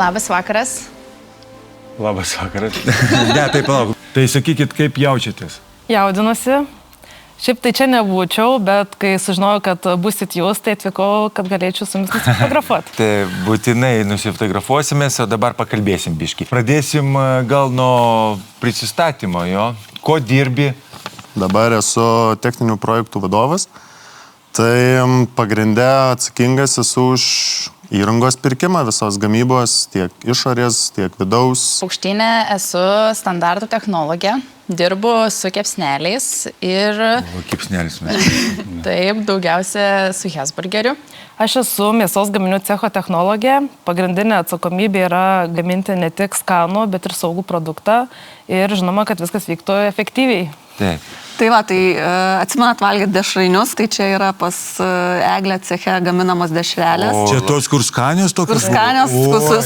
Labas vakaras. Labas vakaras. Ne, tai palauk. Tai sakykit, kaip jaučiatės? Jaudinuosi. Šiaip tai čia nebūčiau, bet kai sužinojau, kad busit jūs, tai atvykau, kad galėčiau su jumis nusifotografuoti. Tai būtinai nusifotografuosimės, o dabar pakalbėsim biškį. Pradėsim gal nuo prisistatymo, jo. Ko dirbi? Dabar esu techninių projektų vadovas. Tai pagrinde atsakingas esu už įrangos pirkimą, visos gamybos, tiek išorės, tiek vidaus. Paukštynė esu standartų technologė, dirbu su kepsneliais ir... Kepsnelis mes. Taip, daugiausia su Hesburgeriu. Aš esu mėsos gaminių cecho technologė. Pagrindinė atsakomybė yra gaminti ne tik skanų, bet ir saugų produktą. Ir žinoma, kad viskas vyktų efektyviai. Taip. Tai va, tai atsimenat valgyti dešrainius, tai čia yra pas Eglę ceche gaminamos dešrelės. Čia tos kur skanios tokios? Kur skanios,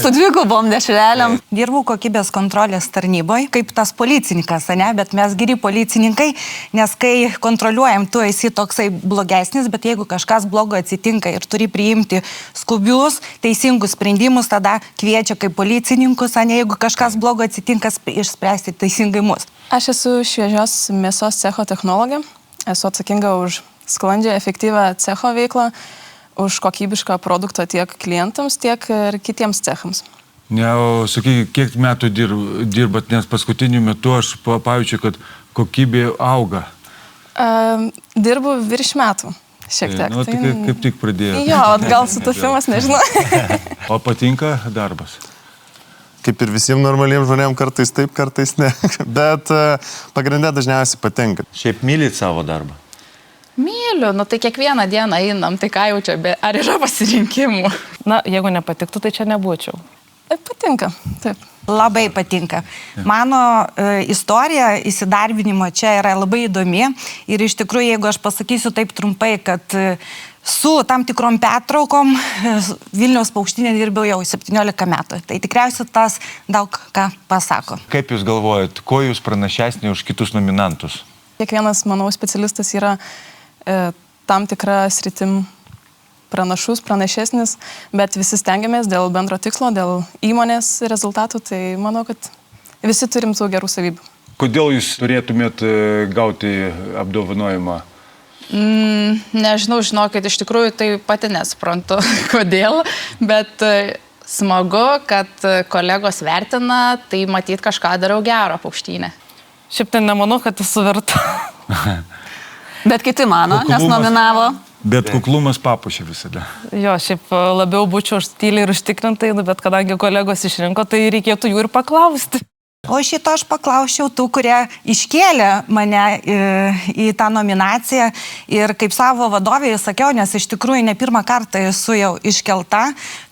su dvigubom dešrelėm. Dirbau kokybės kontrolės tarnyboje, kaip tas policininkas, ne? Bet mes geri policininkai, nes kai kontroliuojam, tu esi toksai blogesnis, bet jeigu kažkas blogo atsitinka ir turi priimti skubius, teisingus sprendimus, tada kviečia kaip policininkus, ne? Jeigu kažkas blogo atsitinka, išspręsti teisingai mus. Aš esu šviežios mėsos cecho technologė, esu atsakinga už sklandžią, efektyvę cecho veiklą, už kokybišką produktą tiek klientams, tiek ir kitiems cechams. Ne, o sakyk, kiek metų dirbat, nes paskutiniu metu aš pajaučiu, kad kokybė auga. Dirbu virš metų, šiek tiek. Nu, tai kaip tik pradėjau. Jo, gal sutapimas, nežinau. O patinka darbas? Kaip ir visiems normaliems žmonėms, kartais taip, kartais ne. Bet pagrindė dažniausiai patinka. Šiaip mylit savo darbą? Myliu, tai kiekvieną dieną einam, tai ką jau čia, ar yra pasirinkimų? Na, jeigu nepatiktų, tai čia nebūčiau. Patinka, taip. Labai patinka. Mano istorija įsidarbinimo čia yra labai įdomi ir iš tikrųjų, jeigu aš pasakysiu taip trumpai, kad su tam tikrom pertraukom Vilniaus Paukštynė dirbau jau 17 metų. Tai tikriausiai tas daug ką pasako. Kaip jūs galvojat, kuo jūs pranašesnė už kitus nominantus? Kiekvienas, manau, specialistas yra tam tikra sritim pranašesnis, bet visi stengiamės dėl bendro tikslo, dėl įmonės rezultatų, tai manau, kad visi turim tų gerų savybių. Kodėl jūs turėtumėt gauti apdovanojimą? Nežinau, žinokit, iš tikrųjų tai pati nesuprantu, kodėl, bet smagu, kad kolegos vertina, tai matyt kažką darau gero Paukštynė. Šiaip tai nemanau, kad esu verta. Bet kiti mano, nes nominavo. Bet kuklumas papuošia visada. Jo, šiaip labiau būčiau tyliai ir užtikrintai, bet kadangi kolegos išrinko, tai reikėtų jų ir paklausti. O šito aš paklausčiau tų, kurie iškėlė mane į tą nominaciją ir kaip savo vadovėje sakiau, nes iš tikrųjų ne pirmą kartą esu jau iškelta,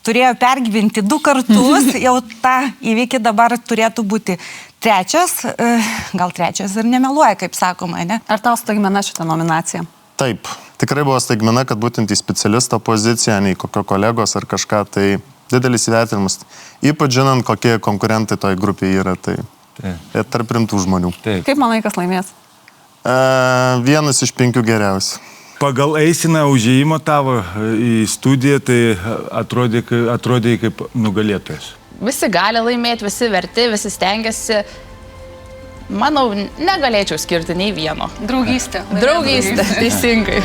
turėjau pergyventi 2 kartus, jau tą įvykį dabar turėtų būti trečias, gal trečias ir nemeluoja, kaip sakoma, ne? Ar tau staigmena šitą nominaciją? Taip, tikrai buvo staigmena, kad būtent į specialisto poziciją, nei kokio kolegos ar kažką, tai didelis įvertinimas. Ypač žinant, kokie konkurentai toj grupėje yra, tai tarp rimtų žmonių. Taip. Kaip manai, kas laimės? 1 iš 5 geriausių. Pagal eiseną užėjimo tavo į studiją, tai atrodė kaip nugalėtojas. Visi gali laimėti, visi verti, visi stengiasi. Manau, negalėčiau skirti nei vieno. Draugystė. Draugystė, teisingai.